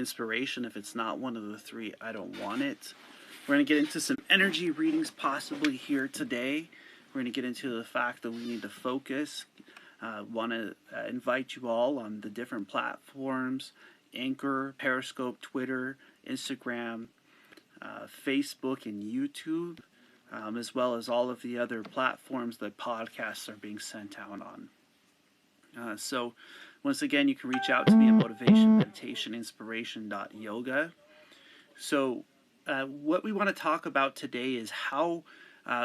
inspiration. If it's not one of the three, I don't want it. We're going to get into some energy readings possibly here today. We're going to get into the fact that we need to focus. Want to invite you all on the different platforms: Anchor, Periscope, Twitter, Instagram, Facebook, and YouTube, as well as all of the other platforms that podcasts are being sent out on. So once again, you can reach out to me at motivationmeditationinspiration.yoga. So what we want to talk about today is how,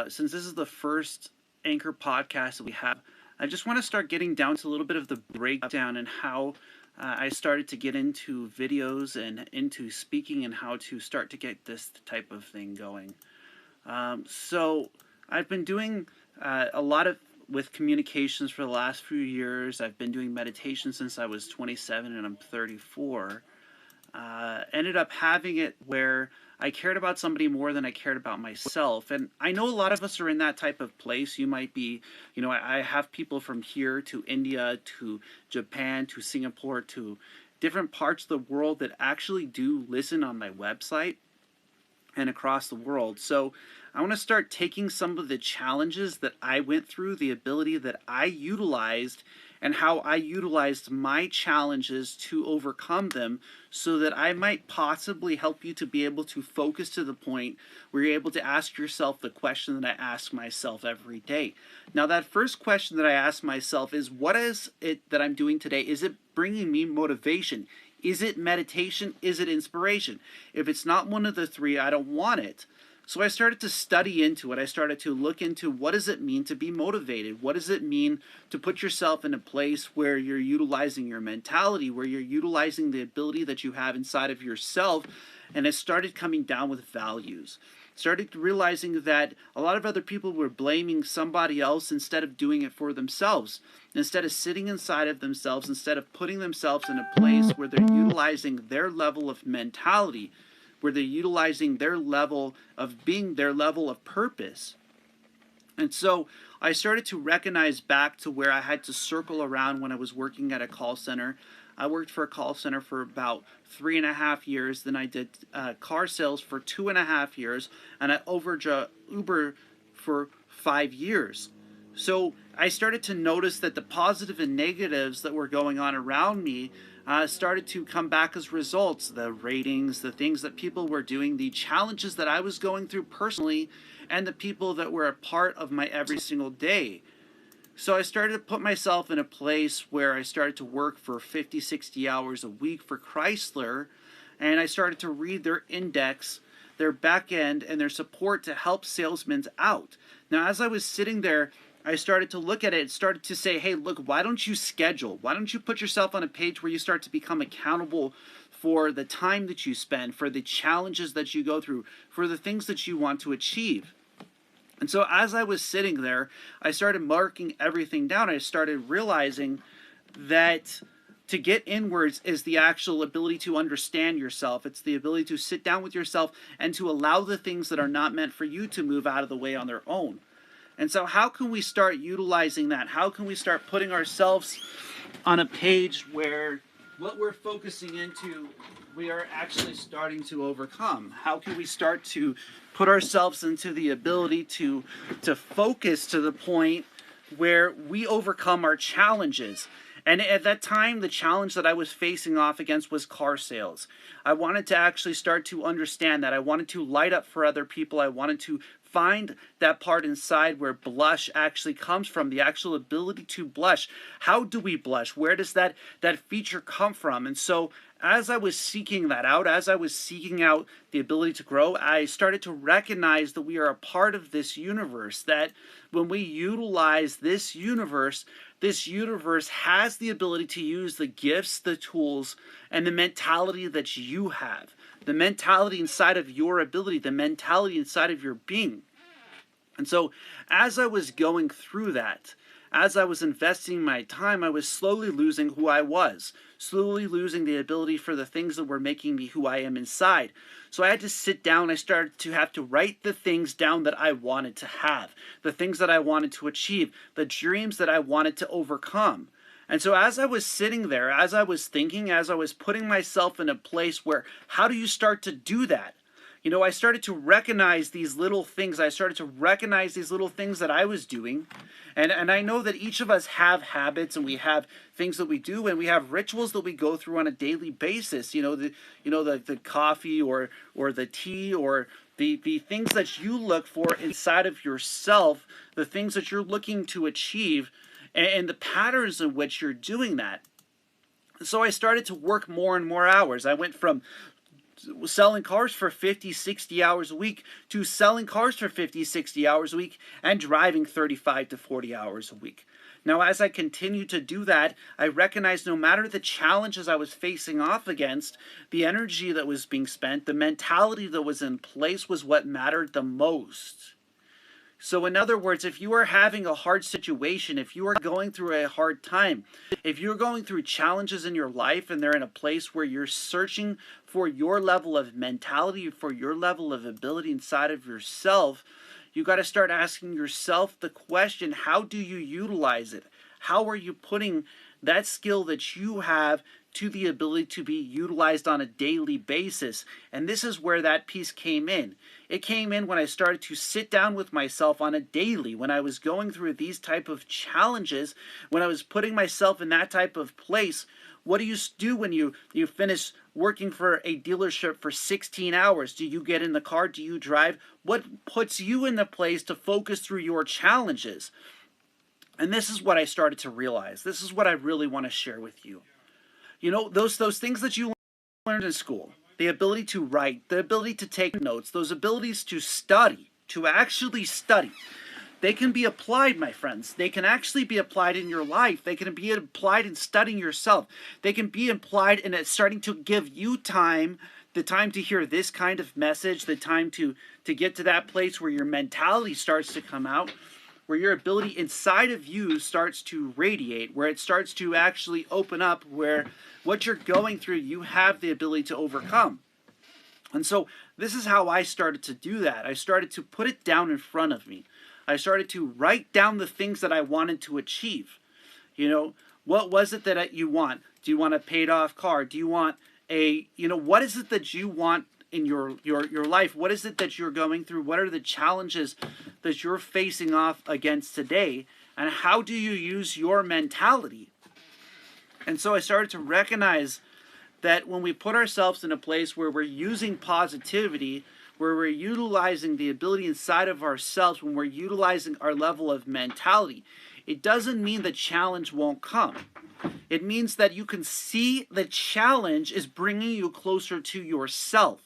since this is the first Anchor podcast that we have, I just want to start getting down to a little bit of the breakdown and how I started to get into videos and into speaking and how to start to get this type of thing going. So I've been doing a lot with communications for the last few years. I've been doing meditation since I was 27 and I'm 34. Ended up having it where I cared about somebody more than I cared about myself. And I know a lot of us are in that type of place. You might be, I have people from here to India, to Japan, to Singapore, to different parts of the world that actually do listen on my website and across the world. So I want to start taking some of the challenges that I went through, the ability that I utilized, and how I utilized my challenges to overcome them, so that I might possibly help you to be able to focus to the point where you're able to ask yourself the question that I ask myself every day. Now, that first question that I ask myself is, what is it that I'm doing today? Is it bringing me motivation? Is it meditation? Is it inspiration? If it's not one of the three, I don't want it. So I started to study into it. I started to look into, what does it mean to be motivated? What does it mean to put yourself in a place where you're utilizing your mentality, where you're utilizing the ability that you have inside of yourself? And it started coming down with values. Started realizing that a lot of other people were blaming somebody else instead of doing it for themselves. Instead of sitting inside of themselves, instead of putting themselves in a place where they're utilizing their level of mentality, where they're utilizing their level of being, their level of purpose. And so I started to recognize back to where I had to circle around when I was working at a call center. I worked for a call center for about 3.5 years. Then I did car sales for 2.5 years. And I Uber for 5 years. So I started to notice that the positive and negatives that were going on around me started to come back as results. The ratings, the things that people were doing, the challenges that I was going through personally, and the people that were a part of my every single day. So I started to put myself in a place where I started to work for 50, 60 hours a week for Chrysler, and I started to read their index, their back end, and their support to help salesmen out. Now, as I was sitting there, I started to look at it, started to say, hey, look, why don't you schedule? Why don't you put yourself on a page where you start to become accountable for the time that you spend, for the challenges that you go through, for the things that you want to achieve? And so as I was sitting there, I started marking everything down. I started realizing that to get inwards is the actual ability to understand yourself. It's the ability to sit down with yourself and to allow the things that are not meant for you to move out of the way on their own. And so how can we start utilizing that? How can we start putting ourselves on a page where what we're focusing into, we are actually starting to overcome? How can we start to put ourselves into the ability to focus to the point where we overcome our challenges? And at that time, the challenge that I was facing off against was car sales. I wanted to actually start to understand that. I wanted to light up for other people. I wanted to find that part inside where blush actually comes from, the actual ability to blush. How do we blush? Where does that feature come from? And so as I was seeking that out, as I was seeking out the ability to grow, I started to recognize that we are a part of this universe, that when we utilize this universe has the ability to use the gifts, the tools, and the mentality that you have. The mentality inside of your ability, the mentality inside of your being. And so as I was going through that, as I was investing my time, I was slowly losing who I was, slowly losing the ability for the things that were making me who I am inside. So I had to sit down. I started to have to write the things down that I wanted to have, the things that I wanted to achieve, the dreams that I wanted to overcome. And so as I was sitting there, as I was thinking, as I was putting myself in a place where, how do you start to do that? I started to recognize these little things. I started to recognize these little things that I was doing. And I know that each of us have habits, and we have things that we do, and we have rituals that we go through on a daily basis. The coffee or the tea, or the things that you look for inside of yourself, the things that you're looking to achieve, and the patterns in which you're doing that. So I started to work more and more hours. I went from selling cars for 50, 60 hours a week to selling cars for 50, 60 hours a week and driving 35 to 40 hours a week. Now, as I continued to do that, I recognized no matter the challenges I was facing off against, the energy that was being spent, the mentality that was in place was what mattered the most. So in other words, if you are having a hard situation, if you are going through a hard time, if you're going through challenges in your life and they're in a place where you're searching for your level of mentality, for your level of ability inside of yourself, you got to start asking yourself the question, how do you utilize it? How are you putting that skill that you have to the ability to be utilized on a daily basis? And this is where that piece came in. It came in when I started to sit down with myself on a daily, when I was going through these type of challenges, when I was putting myself in that type of place. What do you do when you finish working for a dealership for 16 hours? Do you get in the car? Do you drive? What puts you in the place to focus through your challenges? And this is what I started to realize. This is what I really want to share with you. Those things that you learned in school, the ability to write, the ability to take notes, those abilities to study, to actually study, they can be applied, my friends. They can actually be applied in your life. They can be applied in studying yourself. They can be applied in starting to give you time, the time to hear this kind of message, the time to get to that place where your mentality starts to come out, where your ability inside of you starts to radiate, where it starts to actually open up, where what you're going through, you have the ability to overcome. And so this is how I started to do that. I started to put it down in front of me. I started to write down the things that I wanted to achieve. What was it that you want? Do you want a paid off car? Do you want what is it that you want in your life? What is it that you're going through? What are the challenges that you're facing off against today? And how do you use your mentality? And so I started to recognize that when we put ourselves in a place where we're using positivity, where we're utilizing the ability inside of ourselves, when we're utilizing our level of mentality, it doesn't mean the challenge won't come. It means that you can see the challenge is bringing you closer to yourself.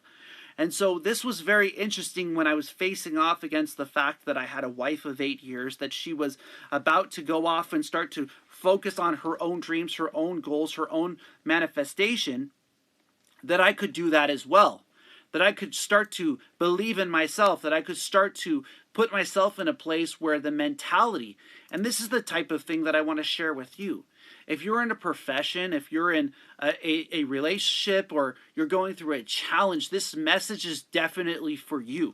And so this was very interesting when I was facing off against the fact that I had a wife of 8 years, that she was about to go off and start to focus on her own dreams, her own goals, her own manifestation, that I could do that as well. That I could start to believe in myself, that I could start to put myself in a place where the mentality, and this is the type of thing that I want to share with you. If you're in a profession, if you're in a relationship, or you're going through a challenge, this message is definitely for you.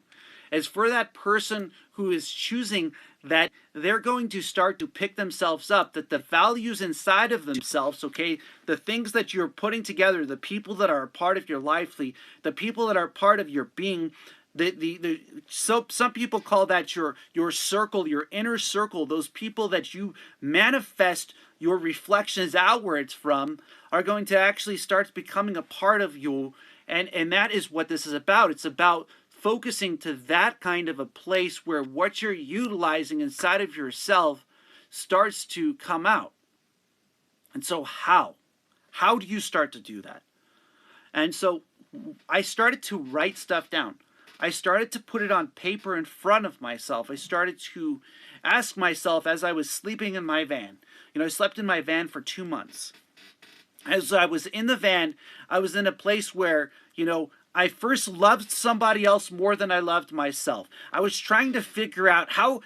It's for that person who is choosing that they're going to start to pick themselves up, that the values inside of themselves, okay, the things that you're putting together, the people that are a part of your life, the people that are part of your being, so some people call that your circle, your inner circle, those people that you manifest your reflections outwards from, are going to actually start becoming a part of you. And that is what this is about. It's about focusing to that kind of a place where what you're utilizing inside of yourself starts to come out. And so how do you start to do that? And so I started to write stuff down. I started to put it on paper in front of myself. I started to ask myself as I was sleeping in my van. I slept in my van for 2 months. As I was in the van, I was in a place where, I first loved somebody else more than I loved myself. I was trying to figure out how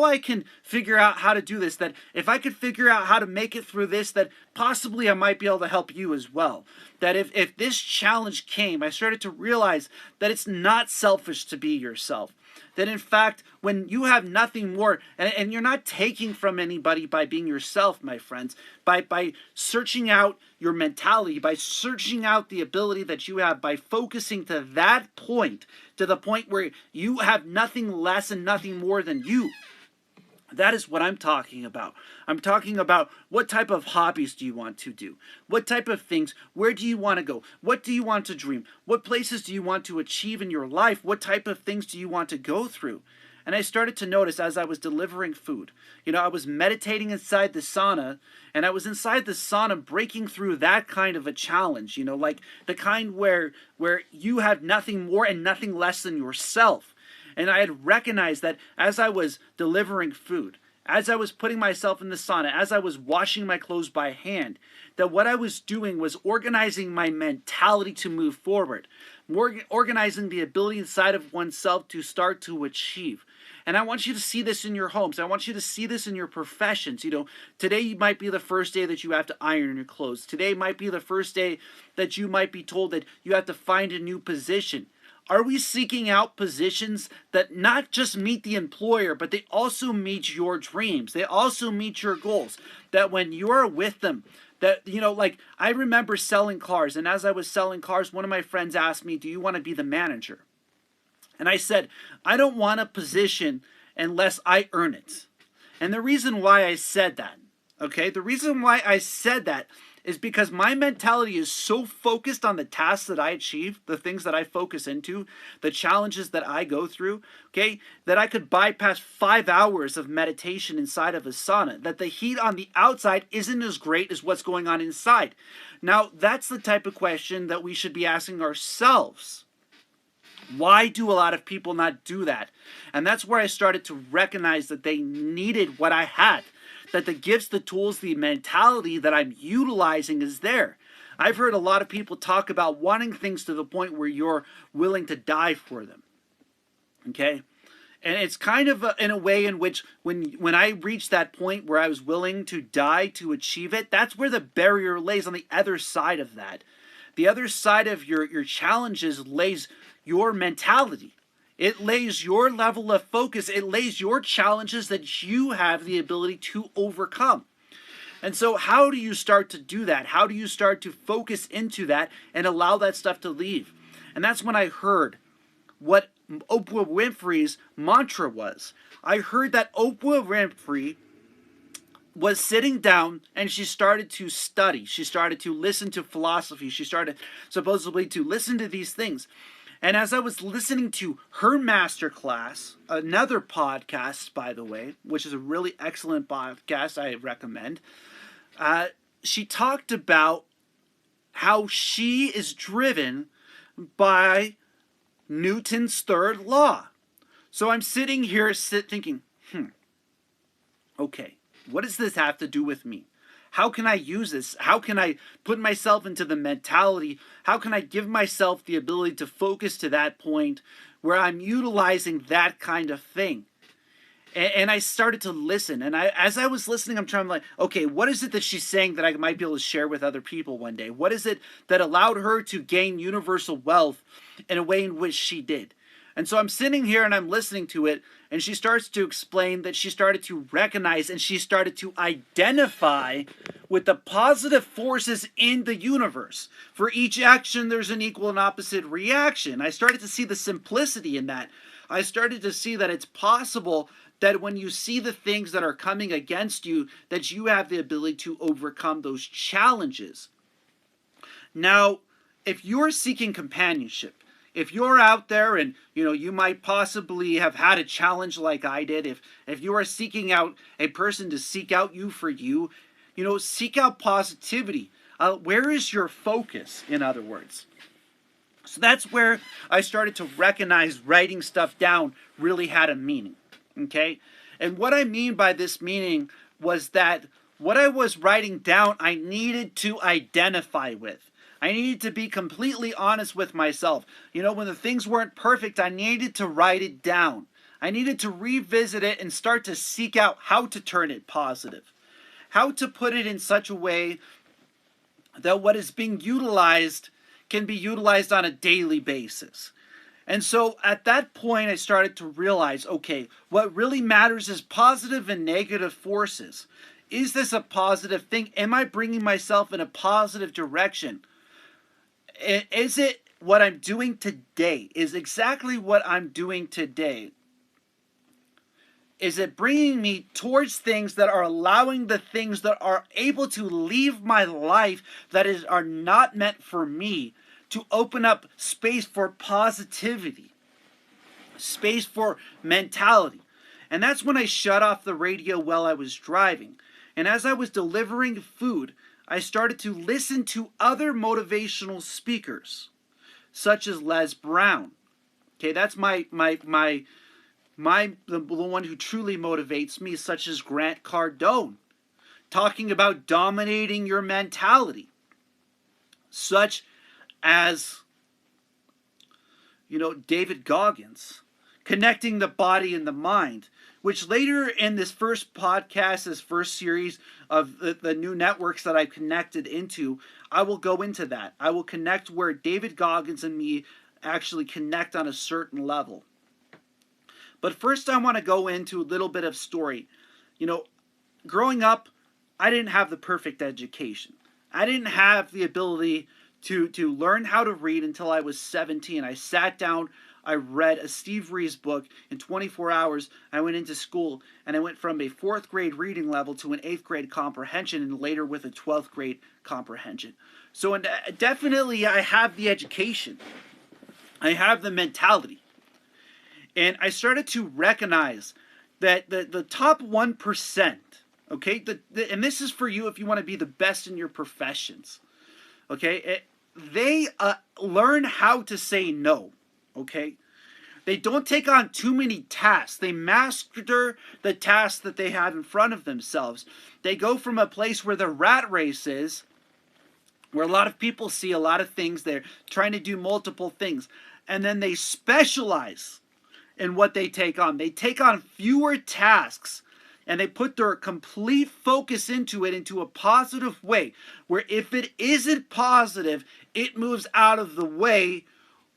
I can figure out how to do this, that if I could figure out how to make it through this, that possibly I might be able to help you as well. That if this challenge came, I started to realize that it's not selfish to be yourself. That in fact, when you have nothing more, and you're not taking from anybody by being yourself, my friends, by searching out your mentality, by searching out the ability that you have, by focusing to that point, to the point where you have nothing less and nothing more than you. That is what I'm talking about. I'm talking about what type of hobbies do you want to do? What type of things? Where do you want to go? What do you want to dream? What places do you want to achieve in your life? What type of things do you want to go through? And I started to notice as I was delivering food. I was meditating inside the sauna, and I was inside the sauna breaking through that kind of a challenge, like the kind where you have nothing more and nothing less than yourself. And I had recognized that as I was delivering food, as I was putting myself in the sauna, as I was washing my clothes by hand, that what I was doing was organizing my mentality to move forward, organizing the ability inside of oneself to start to achieve. And I want you to see this in your homes. I want you to see this in your professions. Today might be the first day that you have to iron your clothes. Today might be the first day that you might be told that you have to find a new position. Are we seeking out positions that not just meet the employer, but they also meet your dreams? They also meet your goals. That when you're with them, that, like I remember selling cars, and as I was selling cars, one of my friends asked me, do you want to be the manager? And I said, I don't want a position unless I earn it. And the reason why I said that, the reason why I said that is because my mentality is so focused on the tasks that I achieve, the things that I focus into, the challenges that I go through, that I could bypass 5 hours of meditation inside of a sauna, that the heat on the outside isn't as great as what's going on inside. Now, that's the type of question that we should be asking ourselves. Why do a lot of people not do that? And that's where I started to recognize that they needed what I had. That the gifts, the tools, the mentality that I'm utilizing is there. I've heard a lot of people talk about wanting things to the point where you're willing to die for them. And it's kind of in a way in which when I reached that point where I was willing to die to achieve it, that's where the barrier lays on the other side of that. The other side of your challenges lays your mentality. It lays your level of focus. It lays your challenges that you have the ability to overcome. And so how do you start to do that? How do you start to focus into that and allow that stuff to leave? And that's when I heard what Oprah Winfrey's mantra was. I heard that Oprah Winfrey was sitting down and she started to study. She started to listen to philosophy. She started supposedly to listen to these things. And as I was listening to her masterclass, another podcast, by the way, which is a really excellent podcast I recommend, she talked about how she is driven by Newton's third law. So I'm sitting here thinking, okay, what does this have to do with me? How can I use this? How can I put myself into the mentality? How can I give myself the ability to focus to that point where I'm utilizing that kind of thing? And I started to listen. And as I was listening, I'm trying to okay, what is it that she's saying that I might be able to share with other people one day? What is it that allowed her to gain universal wealth in a way in which she did? And so I'm sitting here and I'm listening to it, and she starts to explain that she started to recognize and she started to identify with the positive forces in the universe. For each action, there's an equal and opposite reaction. I started to see the simplicity in that. I started to see that it's possible that when you see the things that are coming against you, that you have the ability to overcome those challenges. Now, if you're seeking companionship, if you're out there and you might possibly have had a challenge like I did, if you are seeking out a person to seek out you for you, seek out positivity. Where is your focus, in other words? So that's where I started to recognize writing stuff down really had a meaning. And what I mean by this meaning was that what I was writing down, I needed to identify with. I needed to be completely honest with myself. When the things weren't perfect, I needed to write it down. I needed to revisit it and start to seek out how to turn it positive, how to put it in such a way that what is being utilized can be utilized on a daily basis. And so at that point, I started to realize, okay, what really matters is positive and negative forces. Is this a positive thing? Am I bringing myself in a positive direction? Is it what I'm doing today? Is exactly what I'm doing today? Is it bringing me towards things that are allowing the things that are able to leave my life are not meant for me to open up space for positivity, space for mentality? And that's when I shut off the radio while I was driving. And as I was delivering food, I started to listen to other motivational speakers, such as Les Brown. Okay, that's the one who truly motivates me, such as Grant Cardone, talking about dominating your mentality, such as David Goggins, connecting the body and the mind, which later in this first podcast, this first series of the new networks that I've connected into, I will go into that. I will connect where David Goggins and me actually connect on a certain level. But first I want to go into a little bit of story. Growing up, I didn't have the perfect education. I didn't have the ability to learn how to read until I was 17. I sat down, I read a Steve Reeves book in 24 hours. I went into school, and I went from a 4th grade reading level to an 8th grade comprehension, and later with a 12th grade comprehension. So definitely I have the education. I have the mentality. And I started to recognize that the top 1%, okay, and this is for you if you want to be the best in your professions, okay, they learn how to say no, okay? They don't take on too many tasks. They master the tasks that they have in front of themselves. They go from a place where the rat race is, where a lot of people see a lot of things, they're trying to do multiple things, and then they specialize in what they take on. They take on fewer tasks, and they put their complete focus into it into a positive way, where if it isn't positive, it moves out of the way,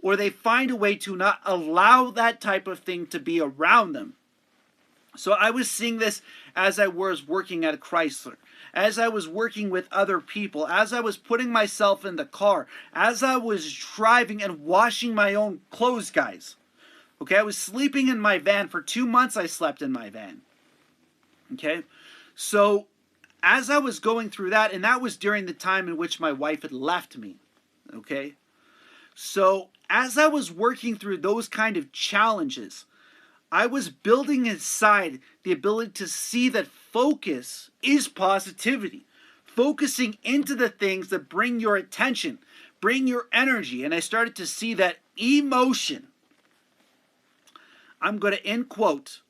or they find a way to not allow that type of thing to be around them. So I was seeing this as I was working at Chrysler, as I was working with other people, as I was putting myself in the car, as I was driving and washing my own clothes, guys. Okay, I was sleeping in my van. For 2 months I slept in my van. Okay, so as I was going through that, and that was during the time in which my wife had left me. Okay, so as I was working through those kind of challenges, I was building inside the ability to see that focus is positivity. Focusing into the things that bring your attention, bring your energy. And I started to see that emotion, I'm going to end quote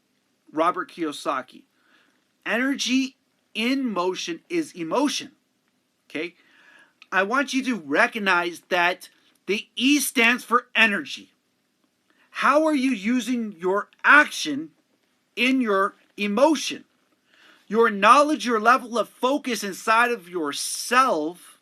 Robert Kiyosaki, energy in motion is emotion. Okay? I want you to recognize that the E stands for energy. How are you using your action in your emotion? Your knowledge, your level of focus inside of yourself,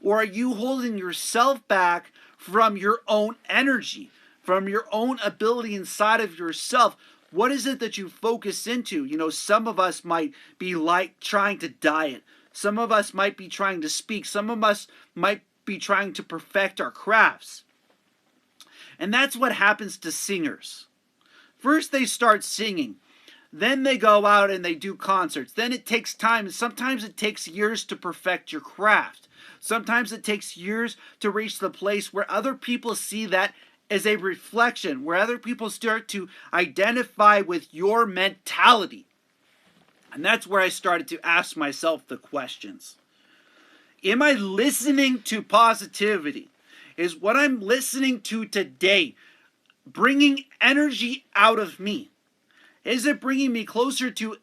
or are you holding yourself back from your own energy, from your own ability inside of yourself? What is it that you focus into? Some of us might be like trying to diet. Some of us might be trying to speak. Some of us might be trying to perfect our crafts. And that's what happens to singers. First they start singing. Then they go out and they do concerts. Then it takes time. Sometimes it takes years to perfect your craft. Sometimes it takes years to reach the place where other people see that as a reflection, where other people start to identify with your mentality. And that's where I started to ask myself the questions. Am I listening to positivity? Is what I'm listening to today bringing energy out of me? Is it bringing me closer to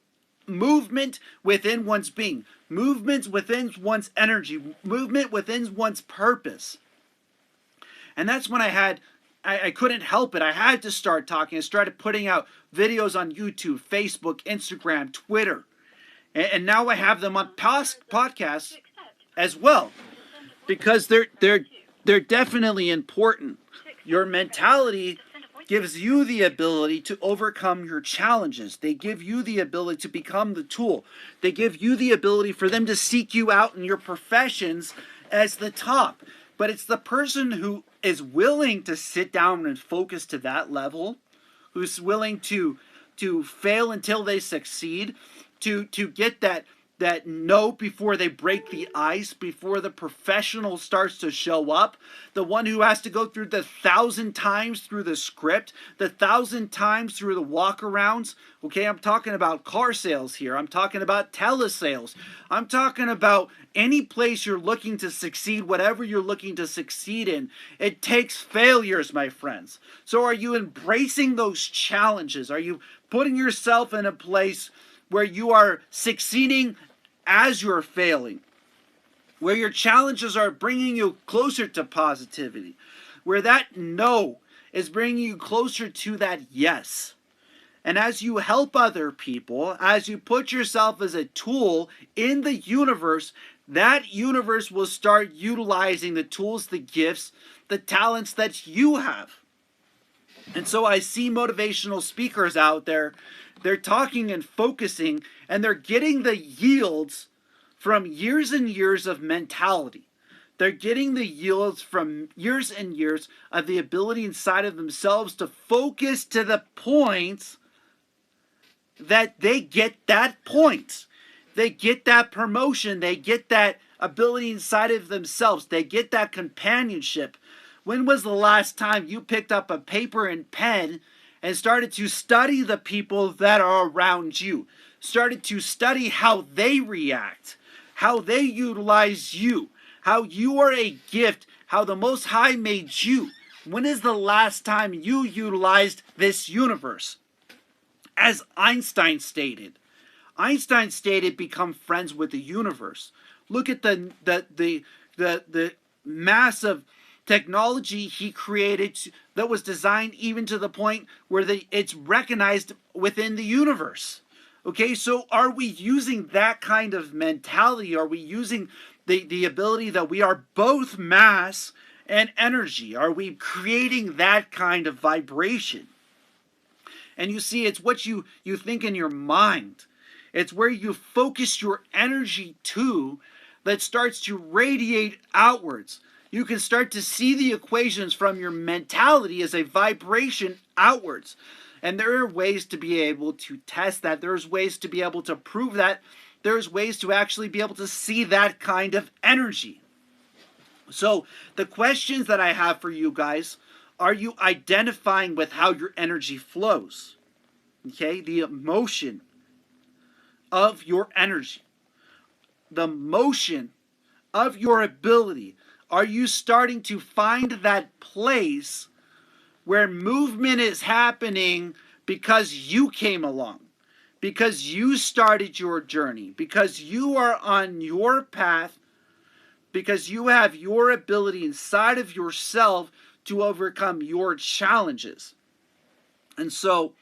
movement within one's being, movements within one's energy, movement within one's purpose. And that's when I couldn't help it. I had to start talking. I started putting out videos on YouTube, Facebook, Instagram, Twitter. And now I have them on podcasts as well, because they're definitely important. Your mentality gives you the ability to overcome your challenges. They give you the ability to become the tool. They give you the ability for them to seek you out in your professions as the top. But it's the person who is willing to sit down and focus to that level, who's willing to fail until they succeed, to get that no before they break the ice, before the professional starts to show up, the one who has to go through the 1,000 times through the script, the 1,000 times through the walkarounds. Okay, I'm talking about car sales here. I'm talking about telesales. I'm talking about any place you're looking to succeed, whatever you're looking to succeed in. It takes failures, my friends. So are you embracing those challenges? Are you putting yourself in a place where you are succeeding as you're failing, where your challenges are bringing you closer to positivity, where that no is bringing you closer to that yes? And as you help other people, as you put yourself as a tool in the universe, that universe will start utilizing the tools, the gifts, the talents that you have. And so I see motivational speakers out there. They're talking and focusing, and they're getting the yields from years and years of mentality. They're getting the yields from years and years of the ability inside of themselves to focus to the point that they get that point. They get that promotion. They get that ability inside of themselves. They get that companionship. When was the last time you picked up a paper and pen and started to study the people that are around you? Started to study how they react, how they utilize you, how you are a gift, how the Most High made you. When is the last time you utilized this universe? As Einstein stated, become friends with the universe. Look at the massive technology he created that was designed even to the point where it's recognized within the universe. Okay, so are we using that kind of mentality? Are we using the ability that we are both mass and energy? Are we creating that kind of vibration? And you see, it's what you think in your mind. It's where you focus your energy to that starts to radiate outwards. You can start to see the equations from your mentality as a vibration outwards. And there are ways to be able to test that. There's ways to be able to prove that. There's ways to actually be able to see that kind of energy. So the questions that I have for you guys, are you identifying with how your energy flows? Okay, the emotion of your energy, the motion of your ability. Are you starting to find that place where movement is happening because you came along, because you started your journey, because you are on your path, because you have your ability inside of yourself to overcome your challenges? And so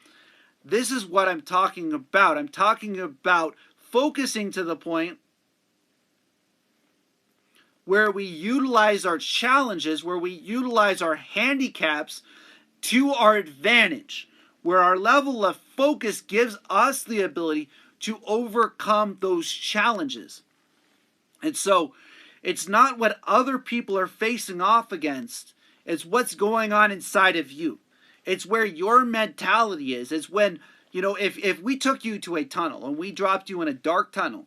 this is what I'm talking about. I'm talking about focusing to the point where we utilize our challenges, where we utilize our handicaps to our advantage, where our level of focus gives us the ability to overcome those challenges. And so it's not what other people are facing off against, it's what's going on inside of you. It's where your mentality is. It's when, if we took you to a tunnel and we dropped you in a dark tunnel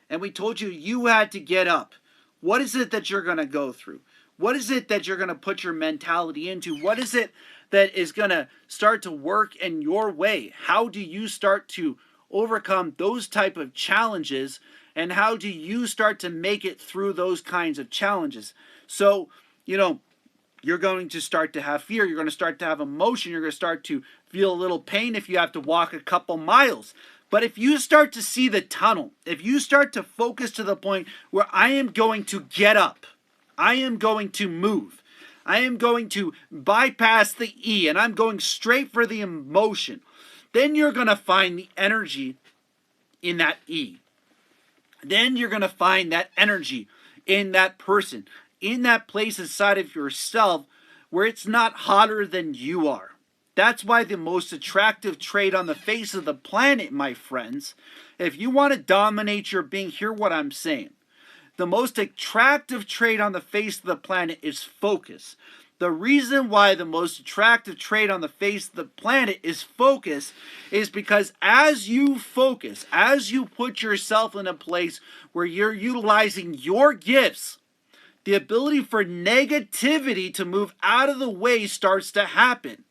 and we told you you had to get up, what is it that you're going to go through? What is it that you're going to put your mentality into? What is it that is going to start to work in your way? How do you start to overcome those type of challenges, and how do you start to make it through those kinds of challenges? So, you're going to start to have fear. You're going to start to have emotion. You're going to start to feel a little pain if you have to walk a couple miles. But if you start to see the tunnel, if you start to focus to the point where I am going to get up, I am going to move, I am going to bypass the E, and I'm going straight for the emotion, then you're going to find the energy in that E. Then you're going to find that energy in that person, in that place inside of yourself where it's not hotter than you are. That's why the most attractive trait on the face of the planet, my friends, if you want to dominate your being, hear what I'm saying. The most attractive trait on the face of the planet is focus. The reason why the most attractive trait on the face of the planet is focus is because as you focus, as you put yourself in a place where you're utilizing your gifts, the ability for negativity to move out of the way starts to happen.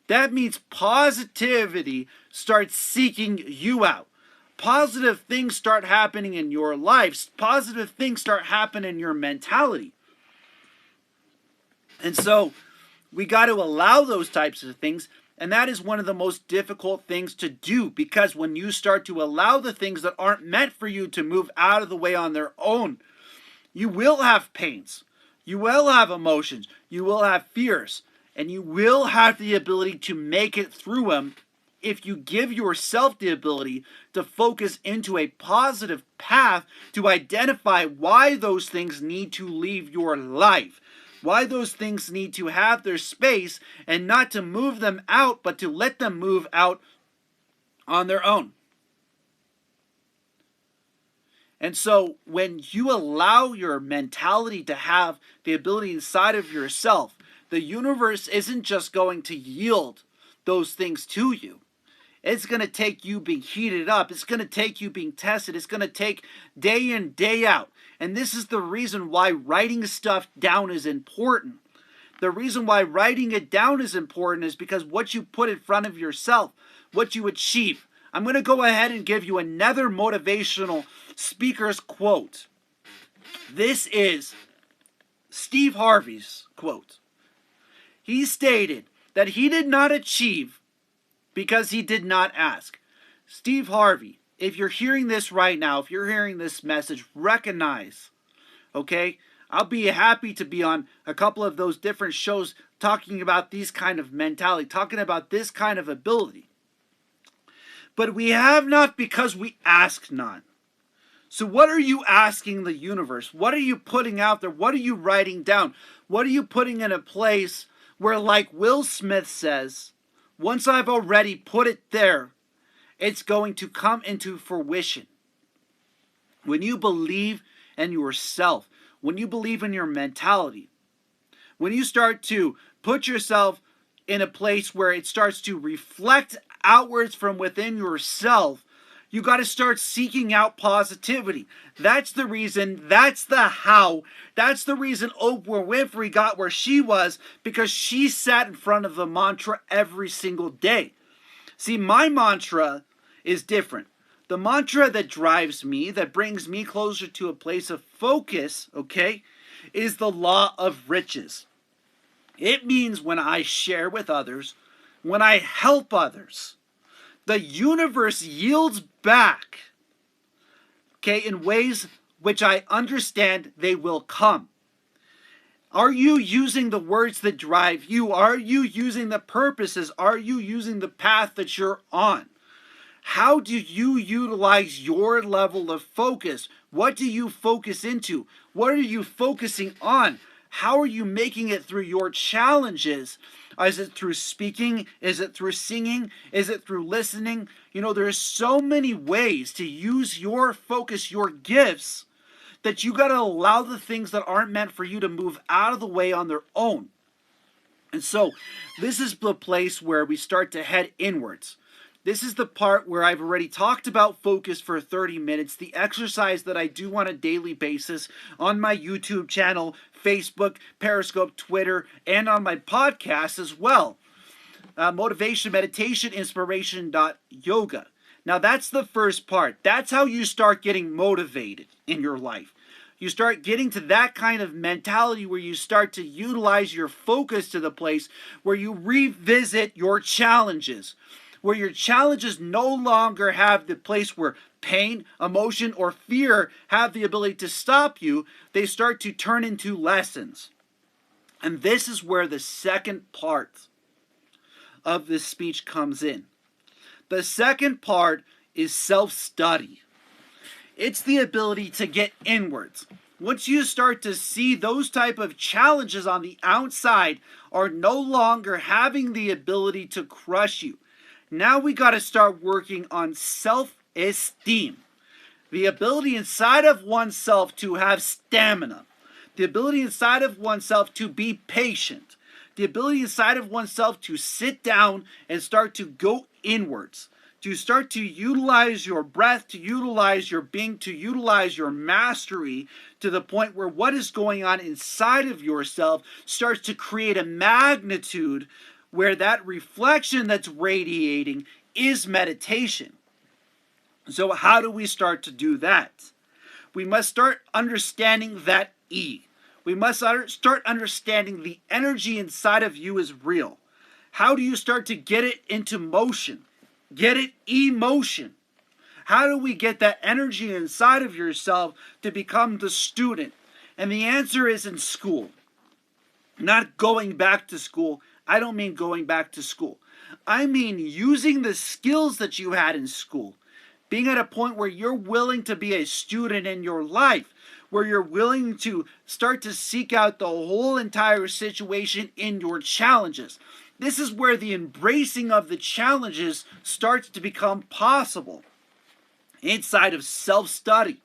That means positivity starts seeking you out. Positive things start happening in your life. Positive things start happening in your mentality. And so we got to allow those types of things. And that is one of the most difficult things to do, because when you start to allow the things that aren't meant for you to move out of the way on their own, you will have pains. You will have emotions. You will have fears. And you will have the ability to make it through them if you give yourself the ability to focus into a positive path to identify why those things need to leave your life, why those things need to have their space, and not to move them out, but to let them move out on their own. And so when you allow your mentality to have the ability inside of yourself, the universe isn't just going to yield those things to you. It's going to take you being heated up. It's going to take you being tested. It's going to take day in, day out. And this is the reason why writing stuff down is important. The reason why writing it down is important is because what you put in front of yourself, what you achieve. I'm going to go ahead and give you another motivational speaker's quote. This is Steve Harvey's quote. He stated that he did not achieve because he did not ask. Steve Harvey, if you're hearing this right now, if you're hearing this message, recognize, okay? I'll be happy to be on a couple of those different shows talking about these kind of mentality, talking about this kind of ability. But we have not because we ask not. So what are you asking the universe? What are you putting out there? What are you writing down? What are you putting in a place where, like Will Smith says, once I've already put it there, it's going to come into fruition. When you believe in yourself, when you believe in your mentality, when you start to put yourself in a place where it starts to reflect outwards from within yourself, you got to start seeking out positivity. That's the reason, that's the how, that's the reason Oprah Winfrey got where she was, because she sat in front of the mantra every single day. See, my mantra is different. The mantra that drives me, that brings me closer to a place of focus, okay, is the law of riches. It means when I share with others, when I help others, the universe yields back, okay, in ways which I understand they will come. Are you using the words that drive you? Are you using the purposes? Are you using the path that you're on? How do you utilize your level of focus? What do you focus into? What are you focusing on? How are you making it through your challenges? Is it through speaking? Is it through singing? Is it through listening? You know, there's so many ways to use your focus, your gifts, that you got to allow the things that aren't meant for you to move out of the way on their own. And so this is the place where we start to head inwards. This is the part where I've already talked about focus for 30 minutes, the exercise that I do on a daily basis on my YouTube channel, Facebook, Periscope, Twitter, and on my podcast as well. Motivationmeditationinspiration.yoga. Now that's the first part. That's how you start getting motivated in your life. You start getting to that kind of mentality where you start to utilize your focus to the place where you revisit your challenges, where your challenges no longer have the place where pain, emotion, or fear have the ability to stop you. They start to turn into lessons. And this is where the second part of this speech comes in. The second part is self-study. It's the ability to get inwards. Once you start to see those type of challenges on the outside are no longer having the ability to crush you. Now we got to start working on self-esteem. The ability inside of oneself to have stamina. The ability inside of oneself to be patient. The ability inside of oneself to sit down and start to go inwards. To start to utilize your breath, to utilize your being, to utilize your mastery to the point where what is going on inside of yourself starts to create a magnitude where that reflection that's radiating is meditation. So how do we start to do that? We must start understanding that E. We must start understanding the energy inside of you is real. How do you start to get it into motion? Get it emotion. How do we get that energy inside of yourself to become the student? And the answer is in school. Not going back to school. I don't mean going back to school. I mean using the skills that you had in school. Being at a point where you're willing to be a student in your life. Where you're willing to start to seek out the whole entire situation in your challenges. This is where the embracing of the challenges starts to become possible. Inside of self-study,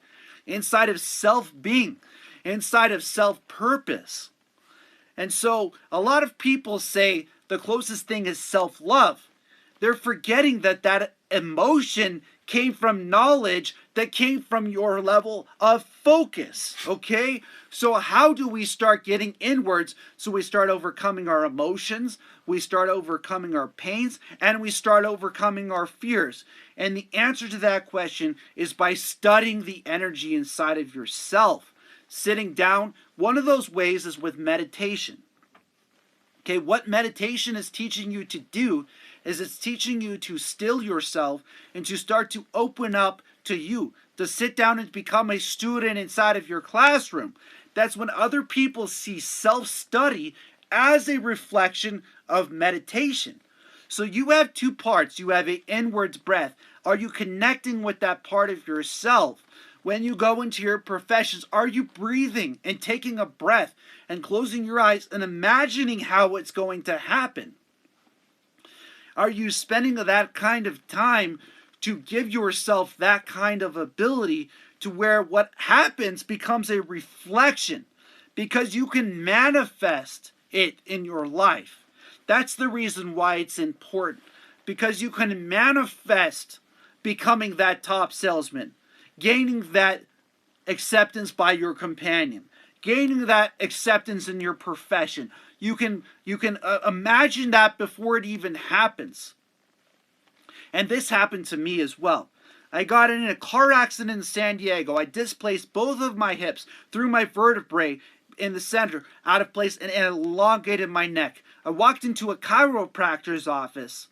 inside of self-being, inside of self-purpose. And so a lot of people say the closest thing is self-love. They're forgetting that that emotion came from knowledge that came from your level of focus, okay? So how do we start getting inwards? So we start overcoming our emotions, we start overcoming our pains, and we start overcoming our fears. And the answer to that question is by studying the energy inside of yourself. Sitting down, one of those ways is with meditation. Okay, what meditation is teaching you to do is it's teaching you to still yourself and to start to open up to you, to sit down and become a student inside of your classroom. That's when other people see self-study as a reflection of meditation. So you have two parts. You have an inwards breath. Are you connecting with that part of yourself? When you go into your professions, are you breathing and taking a breath and closing your eyes and imagining how it's going to happen? Are you spending that kind of time to give yourself that kind of ability to where what happens becomes a reflection because you can manifest it in your life? That's the reason why it's important, because you can manifest becoming that top salesman, gaining that acceptance by your companion, gaining that acceptance in your profession. You can imagine that before it even happens. And this happened to me as well. I got in a car accident in San Diego. I displaced both of my hips through my vertebrae in the center, out of place, and elongated my neck. I walked into a chiropractor's office,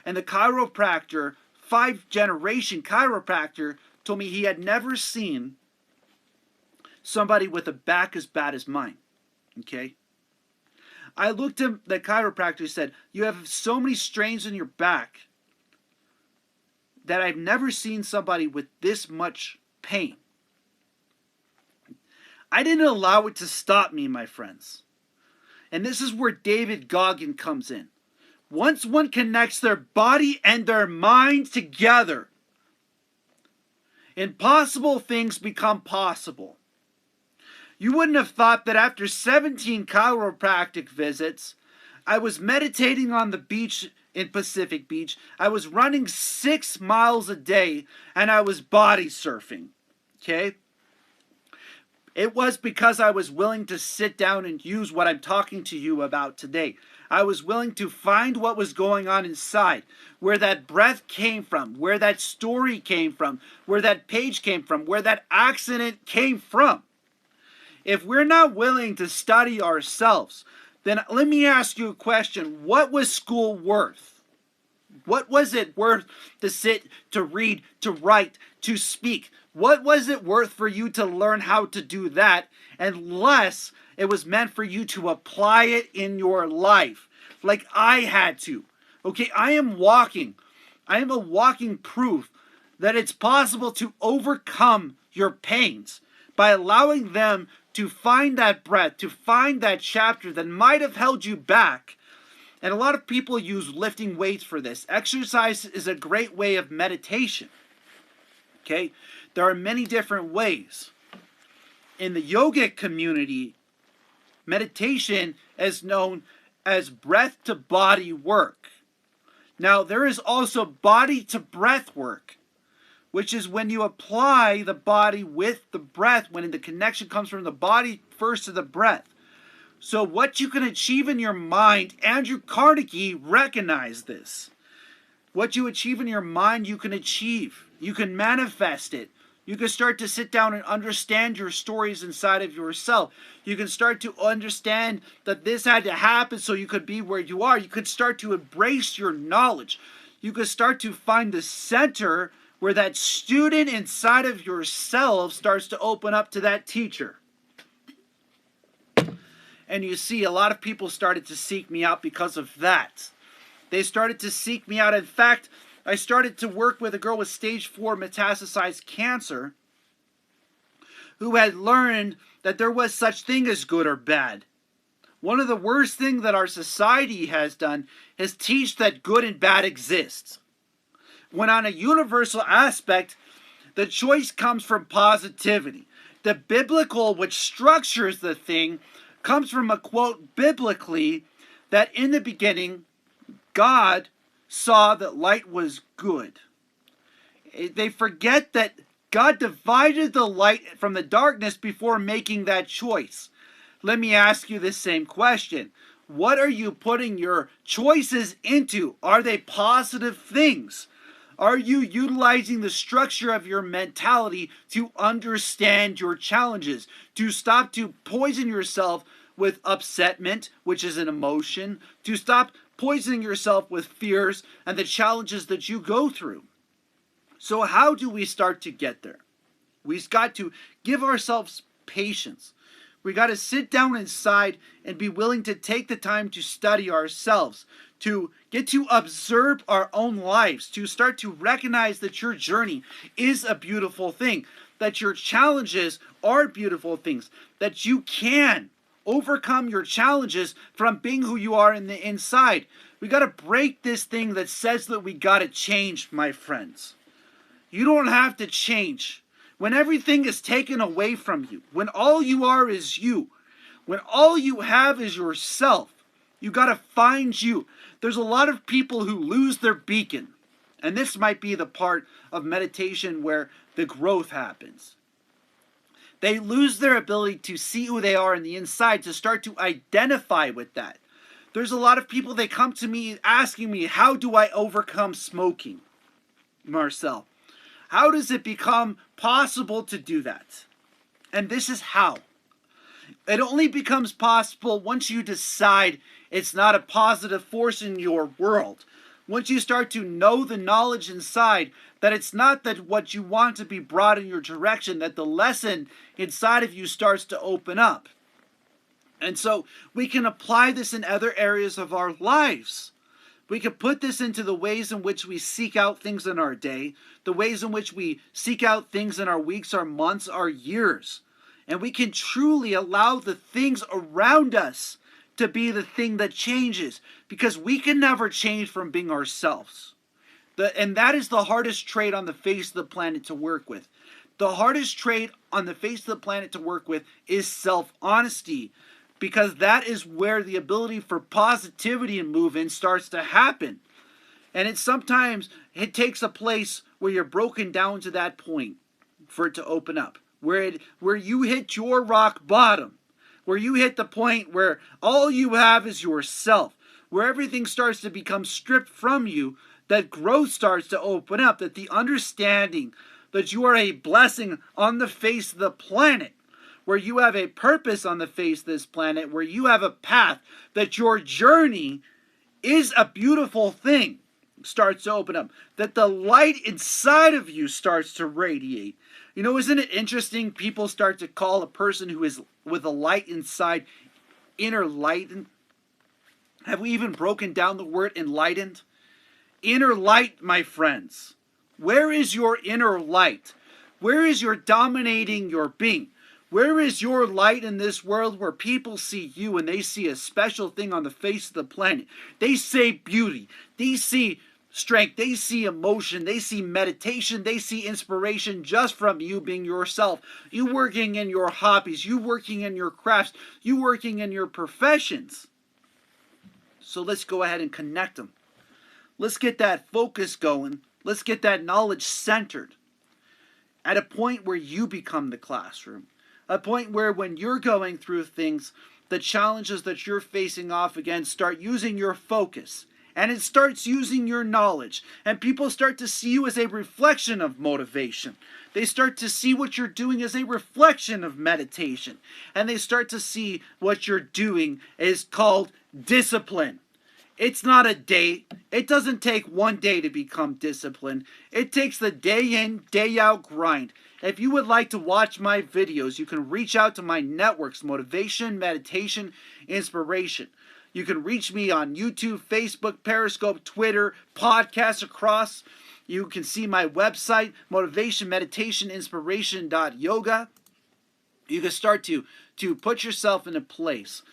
and the chiropractor, 5th-generation chiropractor, told me he had never seen somebody with a back as bad as mine. Okay? I looked at the chiropractor and said, "You have so many strains in your back that I've never seen somebody with this much pain." I didn't allow it to stop me, my friends. And this is where David Goggin comes in. Once one connects their body and their mind together, impossible things become possible. You wouldn't have thought that after 17 chiropractic visits, I was meditating on the beach in Pacific Beach, I was running 6 miles a day, and I was body surfing. Okay? It was because I was willing to sit down and use what I'm talking to you about today. I was willing to find what was going on inside, where that breath came from, where that story came from, where that page came from, where that accident came from. If we're not willing to study ourselves, then let me ask you a question. What was school worth? What was it worth to sit, to read, to write, to speak? What was it worth for you to learn how to do that, unless it was meant for you to apply it in your life, like I had to? Okay, I am a walking proof that it's possible to overcome your pains by allowing them to find that breath, to find that chapter that might have held you back. And a lot of people use lifting weights for this. Exercise is a great way of meditation. Okay? There are many different ways. In the yoga community, meditation is known as breath to body work. Now, there is also body to breath work, which is when you apply the body with the breath, when the connection comes from the body first to the breath. So what you can achieve in your mind, Andrew Carnegie recognized this. What you achieve in your mind, you can achieve. You can manifest it. You can start to sit down and understand your stories inside of yourself. You can start to understand that this had to happen so you could be where you are. You could start to embrace your knowledge. You could start to find the center where that student inside of yourself starts to open up to that teacher. And you see, a lot of people started to seek me out because of that. They started to seek me out. In fact, I started to work with a girl with stage 4 metastasized cancer who had learned that there was such thing as good or bad. One of the worst things that our society has done is teach that good and bad exists. When on a universal aspect, the choice comes from positivity. The biblical, which structures the thing, comes from a quote biblically that in the beginning, God saw that light was good. They forget that God divided the light from the darkness before making that choice. Let me ask you this same question. What are you putting your choices into? Are they positive things? Are you utilizing the structure of your mentality to understand your challenges? To stop to poison yourself with upsetment, which is an emotion, to stop poisoning yourself with fears and the challenges that you go through. So how do we start to get there? We've got to give ourselves patience. We got to sit down inside and be willing to take the time to study ourselves, to get to observe our own lives, to start to recognize that your journey is a beautiful thing, that your challenges are beautiful things, that you can overcome your challenges from being who you are in the inside. We got to break this thing that says that we got to change, my friends. You don't have to change. When everything is taken away from you, when all you are is you, when all you have is yourself, you got to find you. There's a lot of people who lose their beacon. And this might be the part of meditation where the growth happens. They lose their ability to see who they are in the inside, to start to identify with that. There's a lot of people, they come to me asking me, how do I overcome smoking, Marcel? How does it become possible to do that? And this is how. It only becomes possible once you decide it's not a positive force in your world. Once you start to know the knowledge inside that it's not that what you want to be brought in your direction, that the lesson inside of you starts to open up. And so we can apply this in other areas of our lives. We can put this into the ways in which we seek out things in our day, the ways in which we seek out things in our weeks, our months, our years. And we can truly allow the things around us to be the thing that changes, because we can never change from being ourselves. And that is the hardest trait on the face of the planet to work with. The hardest trait on the face of the planet to work with is self-honesty, because that is where the ability for positivity and movement starts to happen. And sometimes it takes a place where you're broken down to that point for it to open up, where you hit your rock bottom, where you hit the point where all you have is yourself, where everything starts to become stripped from you, that growth starts to open up, that the understanding that you are a blessing on the face of the planet, where you have a purpose on the face of this planet, where you have a path, that your journey is a beautiful thing. starts to open up, that the light inside of you starts to radiate. You know, isn't it interesting? People start to call a person who is with a light inside inner light. Have we even broken down the word enlightened? Inner light, my friends. Where is your inner light? Where is your dominating your being? Where is your light in this world where people see you and they see a special thing on the face of the planet? They see beauty. They see strength. They see emotion. They see meditation. They see inspiration just from you being yourself. You working in your hobbies. You working in your crafts. You working in your professions. So let's go ahead and connect them. Let's get that focus going. Let's get that knowledge centered at a point where you become the classroom. A point where when you're going through things, the challenges that you're facing off against, start using your focus. And it starts using your knowledge. And people start to see you as a reflection of motivation. They start to see what you're doing as a reflection of meditation. And they start to see what you're doing is called discipline. It's not a day. It doesn't take one day to become disciplined. It takes the day in, day out grind. If you would like to watch my videos, you can reach out to my networks, Motivation, Meditation, Inspiration. You can reach me on YouTube, Facebook, Periscope, Twitter, podcasts across. You can see my website, motivationmeditationinspiration.yoga. You can start to put yourself in a place.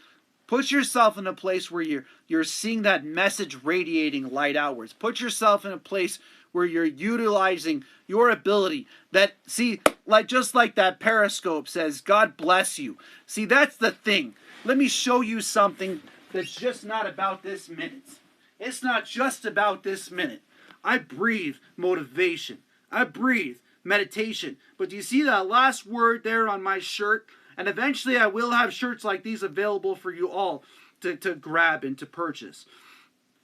Put yourself in a place where you're seeing that message radiating light outwards. Put yourself in a place where you're utilizing your ability. That, see, just like that Periscope says, God bless you. See, that's the thing. Let me show you something that's just not about this minute. It's not just about this minute. I breathe motivation. I breathe meditation. But do you see that last word there on my shirt? And eventually I will have shirts like these available for you all to grab and to purchase.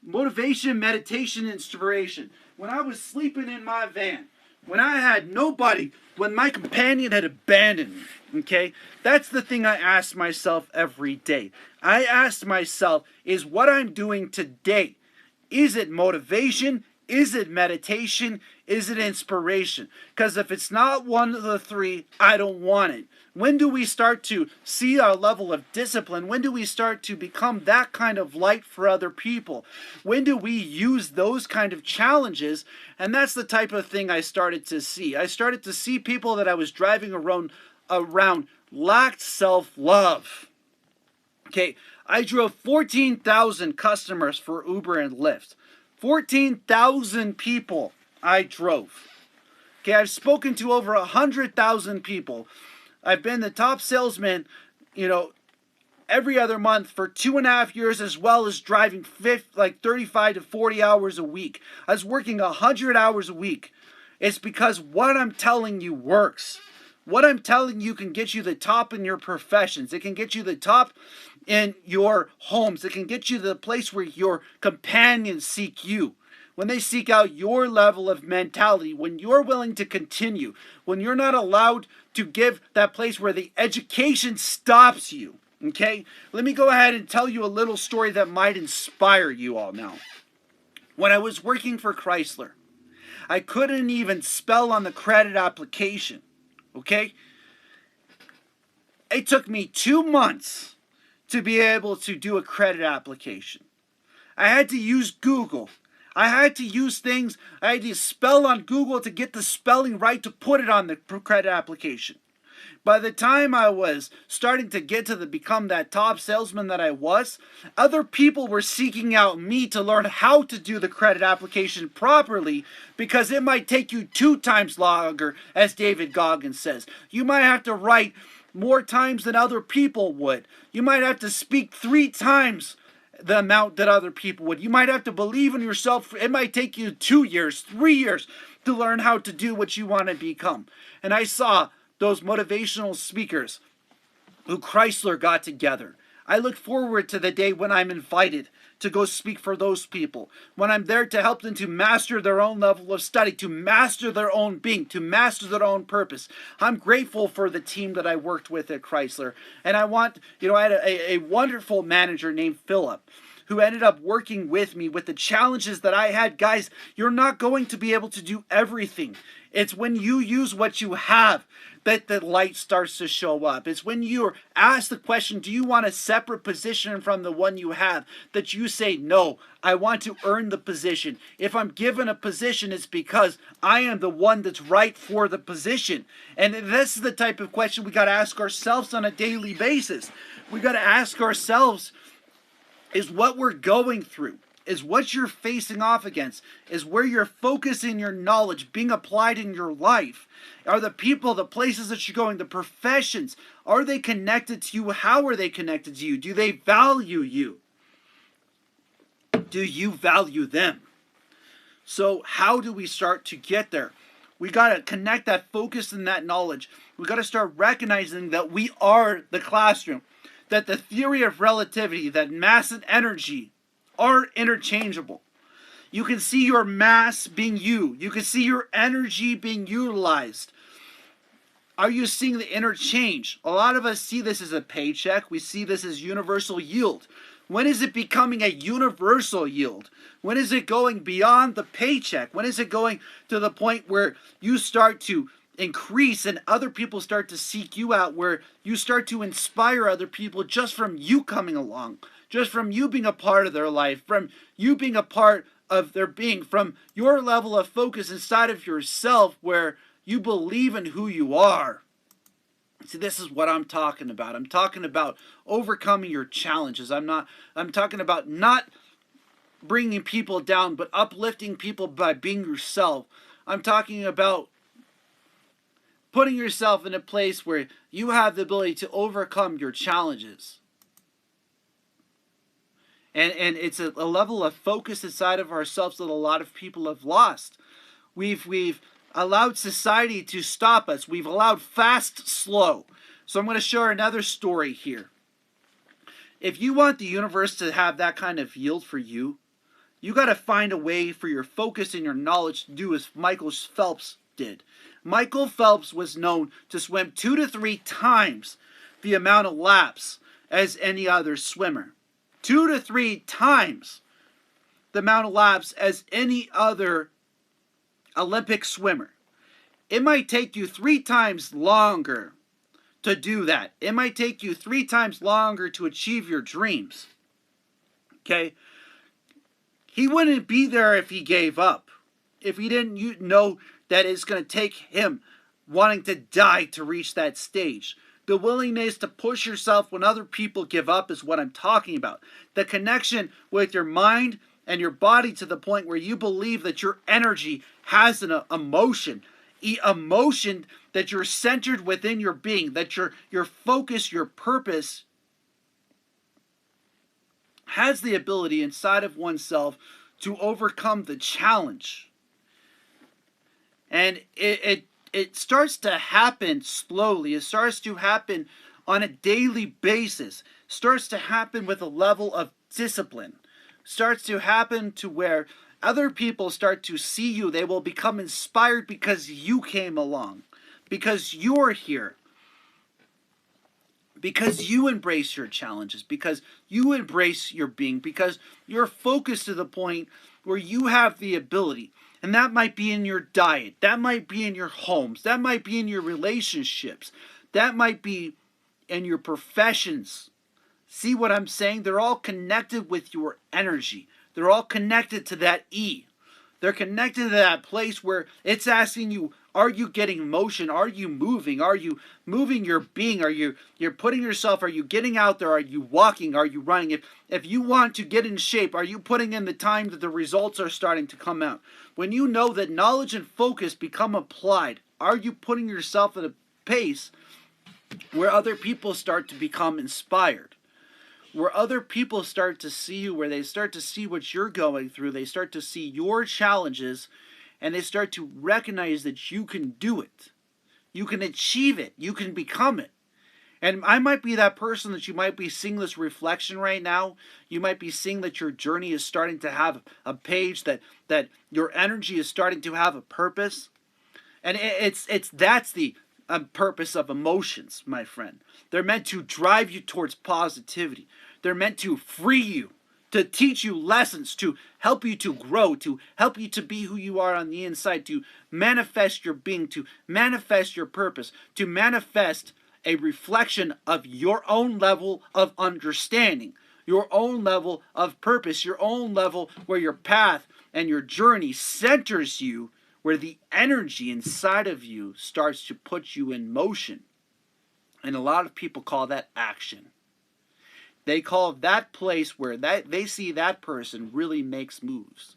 Motivation, meditation, inspiration. When I was sleeping in my van, when I had nobody, when my companion had abandoned me, okay? That's the thing I ask myself every day. I ask myself, is what I'm doing today, is it motivation? Is it meditation? Is it inspiration? Because if it's not one of the three, I don't want it. When do we start to see our level of discipline? When do we start to become that kind of light for other people? When do we use those kind of challenges? And that's the type of thing I started to see. I started to see people that I was driving around lacked self-love. Okay, I drove 14,000 customers for Uber and Lyft. 14,000 people I drove. Okay, I've spoken to over 100,000 people. I've been the top salesman, every other month for 2.5 years, as well as driving 35 to 40 hours a week. I was working 100 hours a week. It's because what I'm telling you works. What I'm telling you can get you the top in your professions. It can get you the top in your homes. It can get you to the place where your companions seek you. When they seek out your level of mentality, when you're willing to continue, when you're not allowed to give that place where the education stops you. Okay? Let me go ahead and tell you a little story that might inspire you all now. When I was working for Chrysler, I couldn't even spell on the credit application. Okay? It took me 2 months to be able to do a credit application. I had to use Google. I had to use things. I had to spell on Google to get the spelling right to put it on the credit application. By the time I was starting to get to become that top salesman that I was, other people were seeking out me to learn how to do the credit application properly, because it might take you 2 times longer, as David Goggins says. You might have to write more times than other people would. You might have to speak 3 times the amount that other people would. You might have to believe in yourself. It might take you 2 years, 3 years to learn how to do what you want to become. And I saw those motivational speakers who Chrysler got together. I look forward to the day when I'm invited to go speak for those people, when I'm there to help them to master their own level of study, to master their own being, to master their own purpose. I'm grateful for the team that I worked with at Chrysler. And I had a wonderful manager named Philip, who ended up working with me with the challenges that I had. Guys, you're not going to be able to do everything. It's when you use what you have that the light starts to show up. It's when you're asked the question, do you want a separate position from the one you have, that you say, no, I want to earn the position. If I'm given a position, it's because I am the one that's right for the position. And this is the type of question we got to ask ourselves on a daily basis. We got to ask ourselves, is what we're going through, is what you're facing off against, is where you're focusing your knowledge being applied in your life? Are the people, the places that you're going, the professions, are they connected to you? How are they connected to you? Do they value you? Do you value them? So how do we start to get there? We got to connect that focus and that knowledge. We got to start recognizing that we are the classroom, that the theory of relativity, that mass and energy are interchangeable. You can see your mass being you. You can see your energy being utilized. Are you seeing the interchange? A lot of us see this as a paycheck. We see this as universal yield. When is it becoming a universal yield? When is it going beyond the paycheck? When is it going to the point where you start to increase and other people start to seek you out, where you start to inspire other people just from you coming along, just from you being a part of their life, from you being a part of their being, from your level of focus inside of yourself where you believe in who you are? See, this is what I'm talking about. I'm talking about overcoming your challenges. I'm talking about not bringing people down, but uplifting people by being yourself. I'm talking about putting yourself in a place where you have the ability to overcome your challenges. And it's a level of focus inside of ourselves that a lot of people have lost. We've allowed society to stop us. We've allowed fast, slow. So I'm going to share another story here. If you want the universe to have that kind of yield for you, you got to find a way for your focus and your knowledge to do as Michael Phelps did. Michael Phelps was known to swim 2 to 3 times the amount of laps as any other swimmer. 2 to 3 times the amount of laps as any other Olympic swimmer. It might take you 3 times longer to do that. It might take you 3 times longer to achieve your dreams. Okay? He wouldn't be there if he gave up. If he didn't know that it's going to take him wanting to die to reach that stage. The willingness to push yourself when other people give up is what I'm talking about. The connection with your mind and your body to the point where you believe that your energy has an emotion. Emotion that you're centered within your being, that your focus, your purpose has the ability inside of oneself to overcome the challenge. And it starts to happen slowly. It starts to happen on a daily basis. It starts to happen with a level of discipline. It starts to happen to where other people start to see you. They will become inspired because you came along, because you're here, because you embrace your challenges, because you embrace your being, because you're focused to the point where you have the ability. And that might be in your diet. That might be in your homes. That might be in your relationships. That might be in your professions. See what I'm saying? They're all connected with your energy. They're all connected to that E. They're connected to that place where it's asking you, are you getting motion? Are you moving? Are you moving your being? You're putting yourself, are you getting out there? Are you walking? Are you running? If you want to get in shape, are you putting in the time that the results are starting to come out? When you know that knowledge and focus become applied, are you putting yourself at a pace where other people start to become inspired? Where other people start to see you, where they start to see what you're going through, they start to see your challenges, and they start to recognize that you can do it. You can achieve it. You can become it. And I might be that person that you might be seeing this reflection right now. You might be seeing that your journey is starting to have a page, that your energy is starting to have a purpose. And that's the purpose of emotions, my friend. They're meant to drive you towards positivity. They're meant to free you to teach you lessons, to help you to grow, to help you to be who you are on the inside, to manifest your being, to manifest your purpose, to manifest a reflection of your own level of understanding, your own level of purpose, your own level where your path and your journey centers you, where the energy inside of you starts to put you in motion. And a lot of people call that action. They call that place where they see that person really makes moves.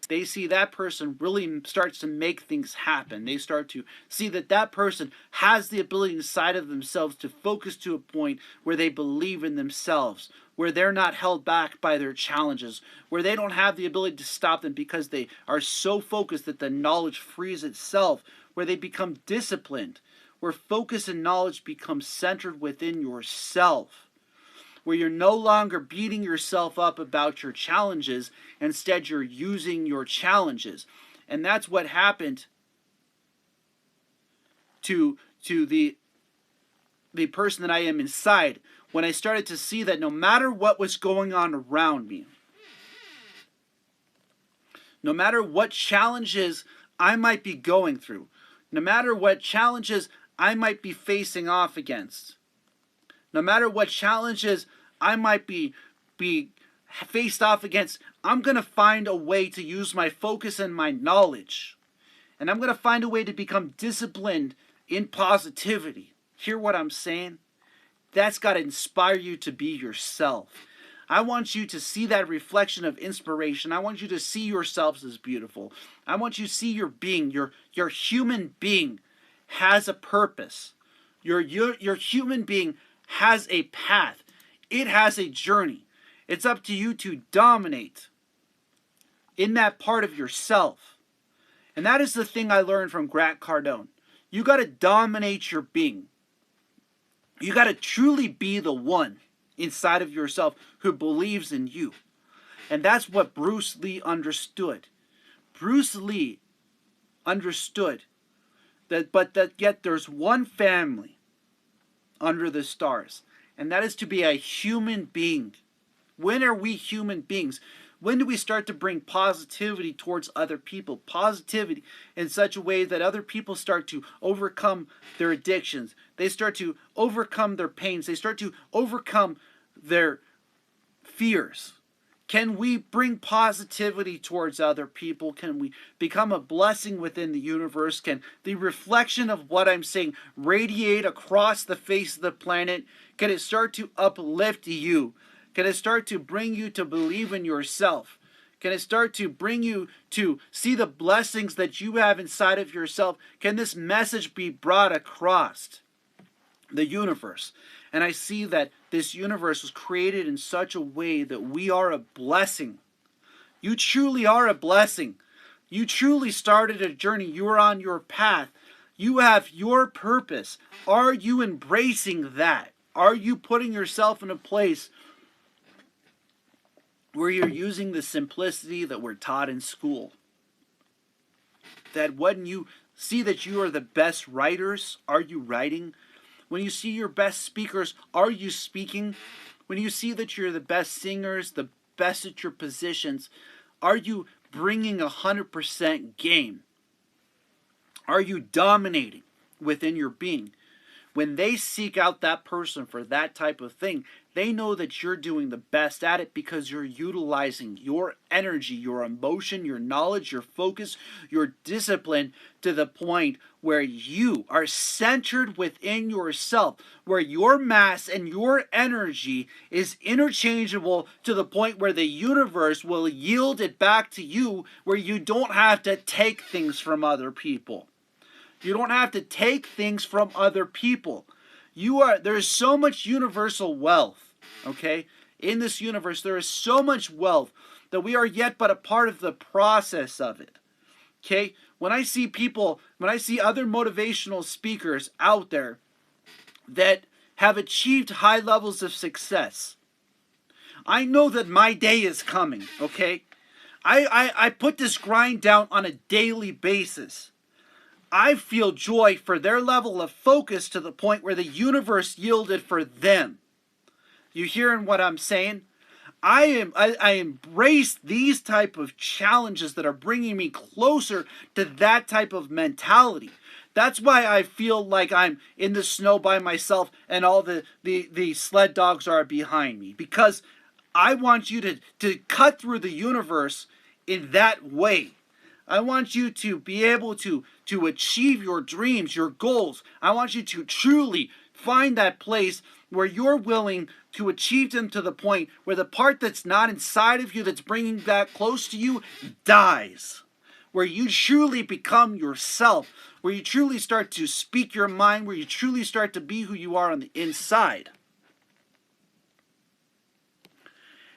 They see that person really starts to make things happen. They start to see that that person has the ability inside of themselves to focus to a point where they believe in themselves, where they're not held back by their challenges, where they don't have the ability to stop them because they are so focused that the knowledge frees itself, where they become disciplined, where focus and knowledge become centered within yourself, where you're no longer beating yourself up about your challenges. Instead, you're using your challenges. And that's what happened to the person that I am inside, when I started to see that no matter what was going on around me, no matter what challenges I might be going through, no matter what challenges I might be facing off against, no matter what challenges I might be faced off against, I'm going to find a way to use my focus and my knowledge. And I'm going to find a way to become disciplined in positivity. Hear what I'm saying? That's got to inspire you to be yourself. I want you to see that reflection of inspiration. I want you to see yourselves as beautiful. I want you to see your being, your human being has a purpose. Your human being has a path. It has a journey. It's up to you to dominate in that part of yourself. And that is the thing I learned from Grant Cardone. You got to dominate your being. You got to truly be the one inside of yourself who believes in you. And that's what Bruce Lee understood. Bruce Lee understood that yet there's one family under the stars, and that is to be a human being. When are we human beings? When do we start to bring positivity towards other people? Positivity in such a way that other people start to overcome their addictions. They start to overcome their pains. They start to overcome their fears. Can we bring positivity towards other people? Can we become a blessing within the universe? Can the reflection of what I'm saying radiate across the face of the planet? Can it start to uplift you? Can it start to bring you to believe in yourself? Can it start to bring you to see the blessings that you have inside of yourself? Can this message be brought across the universe? And I see that this universe was created in such a way that we are a blessing. You truly are a blessing. You truly started a journey. You are on your path. You have your purpose. Are you embracing that? Are you putting yourself in a place where you're using the simplicity that we're taught in school? That when you see that you are the best writers, are you writing? When you see your best speakers, are you speaking? When you see that you're the best singers, the best at your positions, are you bringing 100% game? Are you dominating within your being? When they seek out that person for that type of thing, they know that you're doing the best at it because you're utilizing your energy, your emotion, your knowledge, your focus, your discipline to the point where you are centered within yourself, where your mass and your energy is interchangeable to the point where the universe will yield it back to you, where you don't have to take things from other people. You don't have to take things from other people. There's so much universal wealth, okay? In this universe, there is so much wealth that we are yet but a part of the process of it, okay? When I see other motivational speakers out there that have achieved high levels of success, I know that my day is coming, okay? I put this grind down on a daily basis. I feel joy for their level of focus to the point where the universe yielded for them. You hearing what I'm saying? I embrace these type of challenges that are bringing me closer to that type of mentality. That's why I feel like I'm in the snow by myself and all the sled dogs are behind me. Because I want you to cut through the universe in that way. I want you to be able to achieve your dreams, your goals. I want you to truly find that place where you're willing to achieve them to the point where the part that's not inside of you that's bringing that close to you dies. Where you truly become yourself, where you truly start to speak your mind, where you truly start to be who you are on the inside.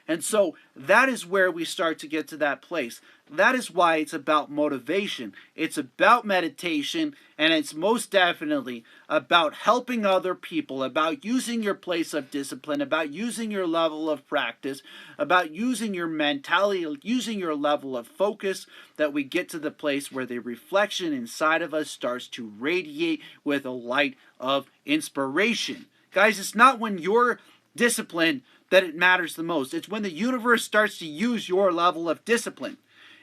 And so that is where we start to get to that place. That is why it's about motivation. It's about meditation, and it's most definitely about helping other people, about using your place of discipline, about using your level of practice, about using your mentality, using your level of focus, that we get to the place where the reflection inside of us starts to radiate with a light of inspiration. Guys, it's not when you're disciplined that it matters the most. It's when the universe starts to use your level of discipline.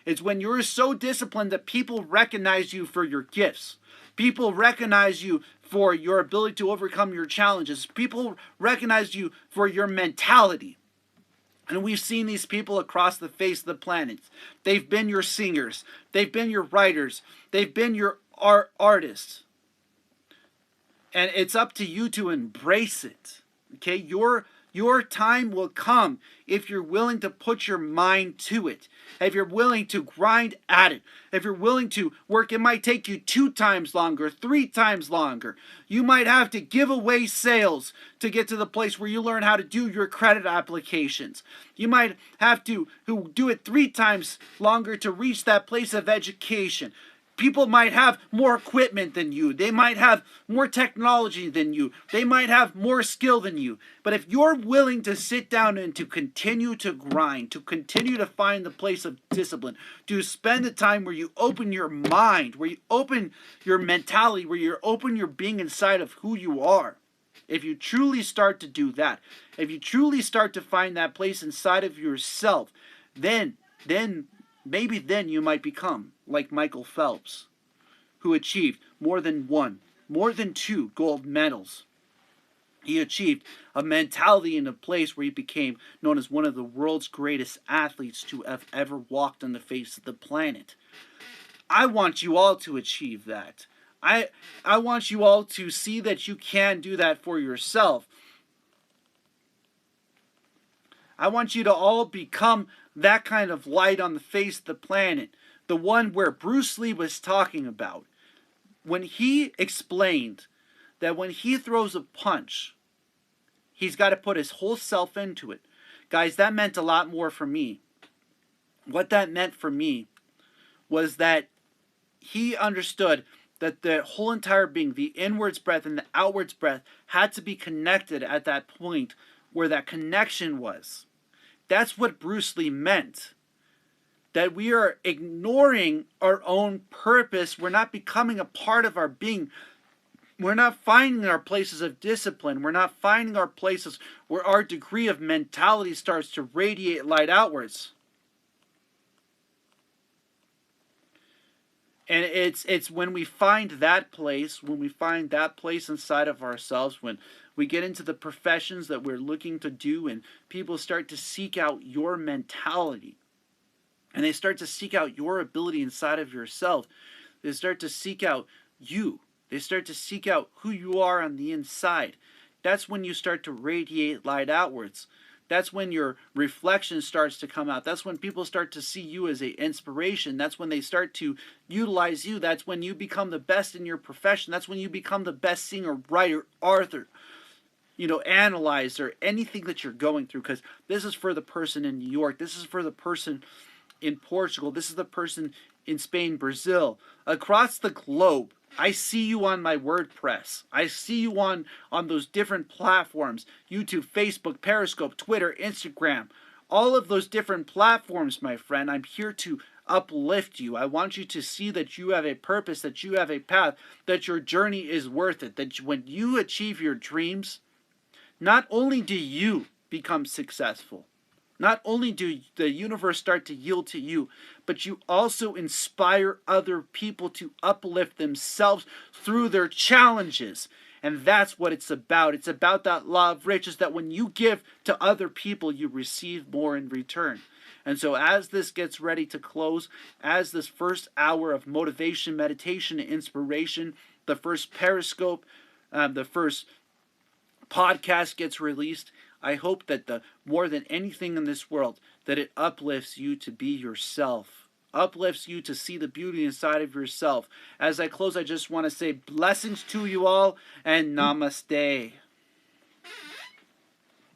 It's when you're so disciplined that people recognize you for your gifts. People recognize you for your ability to overcome your challenges. People recognize you for your mentality. And we've seen these people across the face of the planet. They've been your singers. They've been your writers. They've been your artists. And it's up to you to embrace it. Okay? Your time will come if you're willing to put your mind to it. If you're willing to grind at it. If you're willing to work, it might take you 2 times longer, 3 times longer. You might have to give away sales to get to the place where you learn how to do your credit applications. You might have to do it 3 times longer to reach that place of education. People might have more equipment than you. They might have more technology than you. They might have more skill than you. But if you're willing to sit down and to continue to grind, to continue to find the place of discipline, to spend the time where you open your mind, where you open your mentality, where you open your being inside of who you are, if you truly start to do that, if you truly start to find that place inside of yourself, then maybe then you might become like Michael Phelps, who achieved more than 2 gold medals. He achieved a mentality in a place where he became known as one of the world's greatest athletes to have ever walked on the face of the planet. I want you all to achieve that. I want you all to see that you can do that for yourself. I want you to all become that kind of light on the face of the planet. The one where Bruce Lee was talking about. When he explained that when he throws a punch, he's got to put his whole self into it. Guys, that meant a lot more for me. What that meant for me was that he understood that the whole entire being, the inwards breath and the outwards breath, had to be connected at that point where that connection was. That's what Bruce Lee meant. That we are ignoring our own purpose. We're not becoming a part of our being. We're not finding our places of discipline. We're not finding our places where our degree of mentality starts to radiate light outwards. And it's when we find that place, inside of ourselves, when we get into the professions that we're looking to do and people start to seek out your mentality. And they start to seek out your ability inside of yourself. They start to seek out you. They start to seek out who you are on the inside. That's when you start to radiate light outwards. That's when your reflection starts to come out. That's when people start to see you as an inspiration. That's when they start to utilize you. That's when you become the best in your profession. That's when you become the best singer, writer, author, analyzer, anything that you're going through. Because this is for the person in New York. This is for the person in Portugal. This is the person in Spain, Brazil, across the globe. I see you on my WordPress. I see you on those different platforms, YouTube, Facebook, Periscope, Twitter, Instagram, all of those different platforms, my friend. I'm here to uplift you. I want you to see that you have a purpose, that you have a path, that your journey is worth it, that when you achieve your dreams, not only do you become successful, Not only do the universe start to yield to you, but you also inspire other people to uplift themselves through their challenges. And that's what it's about. It's about that law of riches, that when you give to other people, you receive more in return. And so, as this gets ready to close, as this first hour of motivation, meditation, and inspiration, the first Periscope, the first podcast gets released, I hope that the more than anything in this world, that it uplifts you to be yourself. Uplifts you to see the beauty inside of yourself. As I close, I just want to say blessings to you all and namaste.